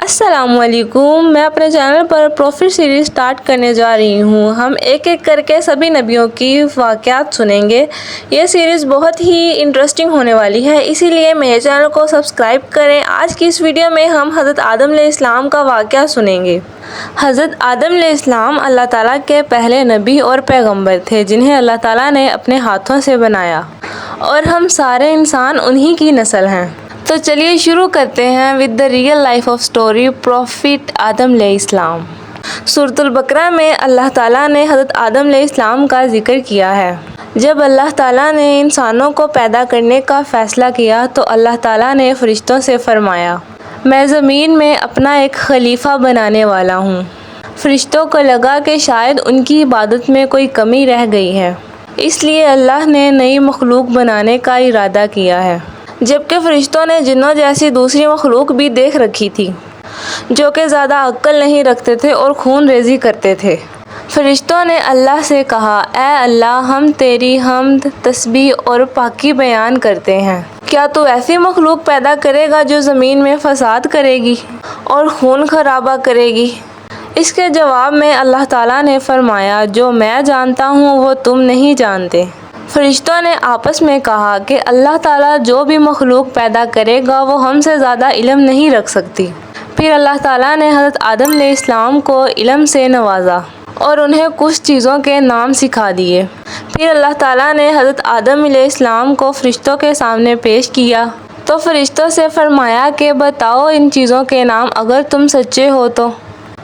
السلام علیکم، میں اپنے چینل پر پروفٹ سیریز سٹارٹ کرنے جا رہی ہوں۔ ہم ایک ایک کر کے سبھی نبیوں کی واقعات سنیں گے۔ یہ سیریز بہت ہی انٹرسٹنگ ہونے والی ہے، اسی لیے میرے چینل کو سبسکرائب کریں۔ آج کی اس ویڈیو میں ہم حضرت آدم علیہ السلام کا واقعہ سنیں گے۔ حضرت آدم علیہ السلام اللہ تعالیٰ کے پہلے نبی اور پیغمبر تھے جنہیں اللہ تعالیٰ نے اپنے ہاتھوں سے بنایا، اور ہم سارے انسان انہی کی نسل ہیں۔ تو چلیے شروع کرتے ہیں with the real life of story prophet آدم علیہ السلام۔ سورۃ البقرہ میں اللہ تعالیٰ نے حضرت آدم علیہ السلام کا ذکر کیا ہے۔ جب اللہ تعالیٰ نے انسانوں کو پیدا کرنے کا فیصلہ کیا تو اللہ تعالیٰ نے فرشتوں سے فرمایا، میں زمین میں اپنا ایک خلیفہ بنانے والا ہوں۔ فرشتوں کو لگا کہ شاید ان کی عبادت میں کوئی کمی رہ گئی ہے، اس لیے اللہ نے نئی مخلوق بنانے کا ارادہ کیا ہے، جبکہ فرشتوں نے جنوں جیسی دوسری مخلوق بھی دیکھ رکھی تھی جو کہ زیادہ عقل نہیں رکھتے تھے اور خون ریزی کرتے تھے۔ فرشتوں نے اللہ سے کہا، اے اللہ، ہم تیری حمد، تسبیح اور پاکی بیان کرتے ہیں۔ کیا تو ایسی مخلوق پیدا کرے گا جو زمین میں فساد کرے گی اور خون خرابہ کرے گی؟ اس کے جواب میں اللہ تعالیٰ نے فرمایا، جو میں جانتا ہوں وہ تم نہیں جانتے۔ فرشتوں نے آپس میں کہا کہ اللہ تعالیٰ جو بھی مخلوق پیدا کرے گا وہ ہم سے زیادہ علم نہیں رکھ سکتی۔ پھر اللہ تعالیٰ نے حضرت آدم علیہ السلام کو علم سے نوازا اور انہیں کچھ چیزوں کے نام سکھا دیے۔ پھر اللہ تعالیٰ نے حضرت آدم علیہ السلام کو فرشتوں کے سامنے پیش کیا تو فرشتوں سے فرمایا کہ بتاؤ ان چیزوں کے نام اگر تم سچے ہو تو۔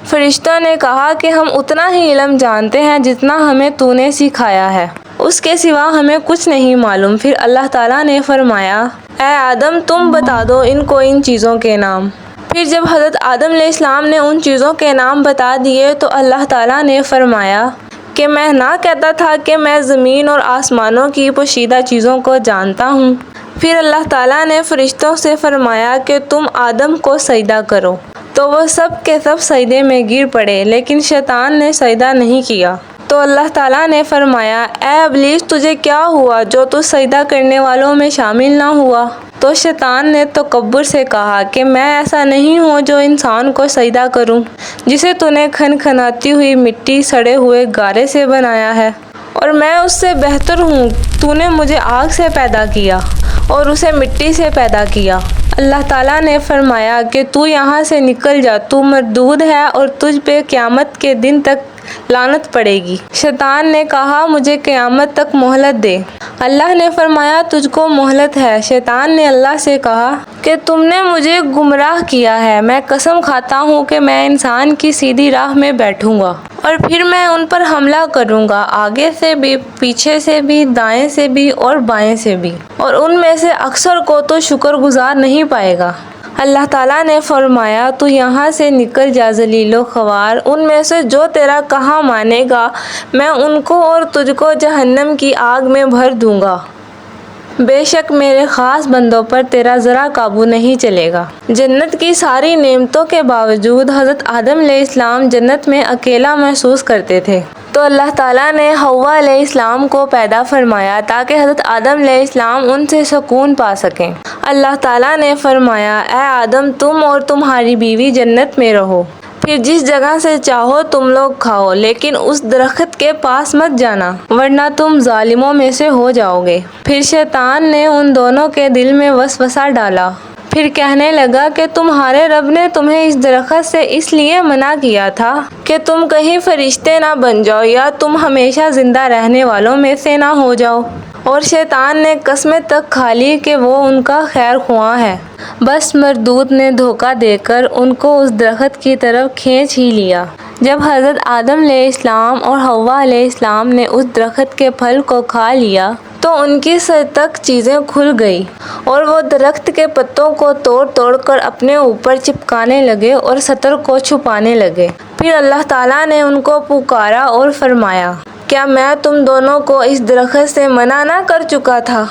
فرشتوں نے کہا کہ ہم اتنا ہی علم جانتے ہیں جتنا ہمیں تو نے سکھایا ہے، اس کے سوا ہمیں کچھ نہیں معلوم۔ پھر اللہ تعالیٰ نے فرمایا، اے آدم، تم بتا دو ان کو ان چیزوں کے نام۔ پھر جب حضرت آدم علیہ السلام نے ان چیزوں کے نام بتا دیے تو اللہ تعالیٰ نے فرمایا کہ میں نہ کہتا تھا کہ میں زمین اور آسمانوں کی پوشیدہ چیزوں کو جانتا ہوں۔ پھر اللہ تعالیٰ نے فرشتوں سے فرمایا کہ تم آدم کو سجدہ کرو، تو وہ سب کے سب سجدے میں گر پڑے، لیکن شیطان نے سجدہ نہیں کیا۔ تو اللہ تعالیٰ نے فرمایا، اے ابلیس، تجھے کیا ہوا جو تو سجدہ کرنے والوں میں شامل نہ ہوا؟ تو شیطان نے تکبر سے کہا کہ میں ایسا نہیں ہوں جو انسان کو سجدہ کروں جسے تو نے کھنکھناتی ہوئی مٹی، سڑے ہوئے گارے سے بنایا ہے، اور میں اس سے بہتر ہوں۔ تو نے مجھے آگ سے پیدا کیا اور اسے مٹی سے پیدا کیا۔ اللہ تعالیٰ نے فرمایا کہ تو یہاں سے نکل جا، تو مردود ہے اور تجھ پہ قیامت کے دن تک لعنت پڑے گی۔ شیطان نے کہا، مجھے قیامت تک مہلت دے۔ اللہ نے فرمایا، تجھ کو مہلت ہے۔ شیطان نے اللہ سے کہا کہ تم نے مجھے گمراہ کیا ہے، میں قسم کھاتا ہوں کہ میں انسان کی سیدھی راہ میں بیٹھوں گا اور پھر میں ان پر حملہ کروں گا، آگے سے بھی، پیچھے سے بھی، دائیں سے بھی اور بائیں سے بھی، اور ان میں سے اکثر کو تو شکر گزار نہیں پائے گا۔ اللہ تعالیٰ نے فرمایا، تو یہاں سے نکل جا ذلیل و خوار، ان میں سے جو تیرا کہا مانے گا میں ان کو اور تجھ کو جہنم کی آگ میں بھر دوں گا۔ بے شک میرے خاص بندوں پر تیرا ذرا قابو نہیں چلے گا۔ جنت کی ساری نعمتوں کے باوجود حضرت آدم علیہ السلام جنت میں اکیلا محسوس کرتے تھے، تو اللہ تعالیٰ نے حوا علیہ السلام کو پیدا فرمایا تاکہ حضرت آدم علیہ السلام ان سے سکون پا سکیں۔ اللہ تعالیٰ نے فرمایا، اے آدم، تم اور تمہاری بیوی جنت میں رہو، پھر جس جگہ سے چاہو تم لوگ کھاؤ، لیکن اس درخت کے پاس مت جانا ورنہ تم ظالموں میں سے ہو جاؤ گے۔ پھر شیطان نے ان دونوں کے دل میں وسوسہ ڈالا، پھر کہنے لگا کہ تمہارے رب نے تمہیں اس درخت سے اس لیے منع کیا تھا کہ تم کہیں فرشتے نہ بن جاؤ یا تم ہمیشہ زندہ رہنے والوں میں سے نہ ہو جاؤ۔ اور شیطان نے قسمیں تک کھا لی کہ وہ ان کا خیر خواہ ہے، بس مردود نے دھوکہ دے کر ان کو اس درخت کی طرف کھینچ ہی لیا۔ جب حضرت آدم علیہ السلام اور حوا علیہ السلام نے اس درخت کے پھل کو کھا لیا تو ان کی سر تک چیزیں کھل گئی اور وہ درخت کے پتوں کو توڑ توڑ کر اپنے اوپر چپکانے لگے اور سطر کو چھپانے لگے۔ پھر اللہ تعالیٰ نے ان کو پکارا اور فرمایا، کیا میں تم دونوں کو اس درخت سے منع نہ کر چکا تھا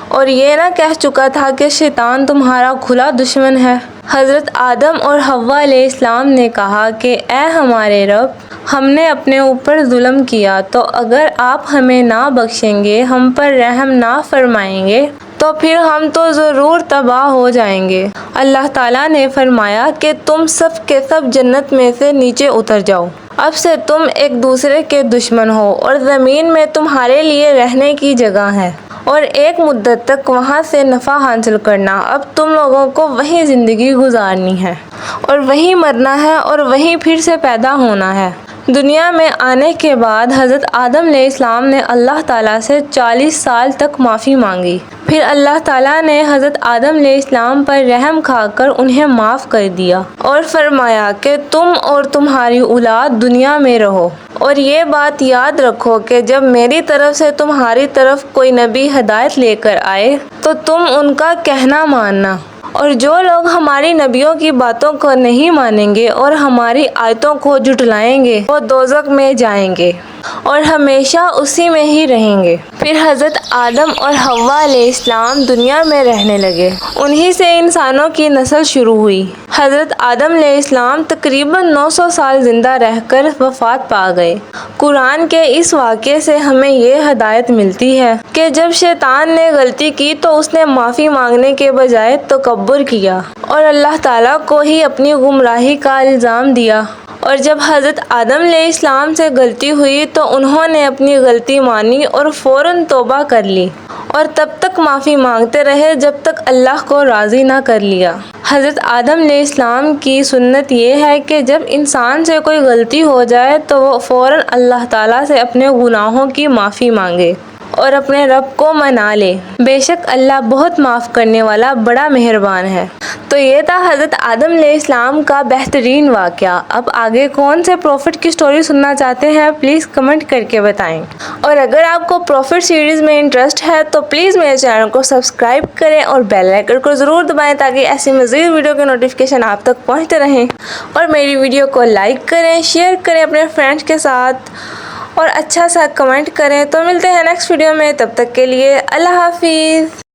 اور یہ نہ کہہ چکا تھا کہ شیطان تمہارا کھلا دشمن ہے؟ حضرت آدم اور حوا علیہ السلام نے کہا کہ اے ہمارے رب، ہم نے اپنے اوپر ظلم کیا، تو اگر آپ ہمیں نہ بخشیں گے، ہم پر رحم نہ فرمائیں گے تو تو پھر ہم تو ضرور تباہ ہو جائیں گے۔ اللہ تعالیٰ نے فرمایا کہ تم سب کے سب جنت میں سے نیچے اتر جاؤ۔ اب سے تم ایک دوسرے کے دشمن ہو اور زمین میں تمہارے لیے رہنے کی جگہ ہے اور ایک مدت تک وہاں سے نفع حاصل کرنا۔ اب تم لوگوں کو وہیں زندگی گزارنی ہے اور وہیں مرنا ہے اور وہیں پھر سے پیدا ہونا ہے۔ دنیا میں آنے کے بعد حضرت آدم علیہ السلام نے اللہ تعالیٰ سے 40 سال تک معافی مانگی۔ پھر اللہ تعالیٰ نے حضرت آدم علیہ السلام پر رحم کھا کر انہیں معاف کر دیا اور فرمایا کہ تم اور تمہاری اولاد دنیا میں رہو، اور یہ بات یاد رکھو کہ جب میری طرف سے تمہاری طرف کوئی نبی ہدایت لے کر آئے تو تم ان کا کہنا ماننا، اور جو لوگ ہماری نبیوں کی باتوں کو نہیں مانیں گے اور ہماری آیتوں کو جھٹلائیں گے وہ دوزخ میں جائیں گے اور ہمیشہ اسی میں ہی رہیں گے۔ پھر حضرت آدم اور حوا علیہ السلام دنیا میں رہنے لگے، انہی سے انسانوں کی نسل شروع ہوئی۔ حضرت آدم علیہ السلام تقریباً 900 سال زندہ رہ کر وفات پا گئے۔ قرآن کے اس واقعے سے ہمیں یہ ہدایت ملتی ہے کہ جب شیطان نے غلطی کی تو اس نے معافی مانگنے کے بجائے تکبر کیا اور اللہ تعالیٰ کو ہی اپنی گمراہی کا الزام دیا، اور جب حضرت آدم علیہ السلام سے غلطی ہوئی تو انہوں نے اپنی غلطی مانی اور فوراً توبہ کر لی اور تب تک معافی مانگتے رہے جب تک اللہ کو راضی نہ کر لیا۔ حضرت آدم علیہ السلام کی سنت یہ ہے کہ جب انسان سے کوئی غلطی ہو جائے تو وہ فوراً اللہ تعالیٰ سے اپنے گناہوں کی معافی مانگے اور اپنے رب کو منا لے، بے شک اللہ بہت معاف کرنے والا بڑا مہربان ہے۔ تو یہ تھا حضرت آدم علیہ السلام کا بہترین واقعہ۔ اب آگے کون سے پروفٹ کی سٹوری سننا چاہتے ہیں پلیز کمنٹ کر کے بتائیں، اور اگر آپ کو پروفٹ سیریز میں انٹرسٹ ہے تو پلیز میرے چینل کو سبسکرائب کریں اور بیل آئیکن کو ضرور دبائیں تاکہ ایسی مزید ویڈیو کے نوٹیفیکیشن آپ تک پہنچتے رہیں، اور میری ویڈیو کو لائک کریں، شیئر کریں اپنے فرینڈس کے ساتھ اور اچھا سا کمنٹ کریں۔ تو ملتے ہیں نیکسٹ ویڈیو میں، تب تک کے لیے اللہ حافظ۔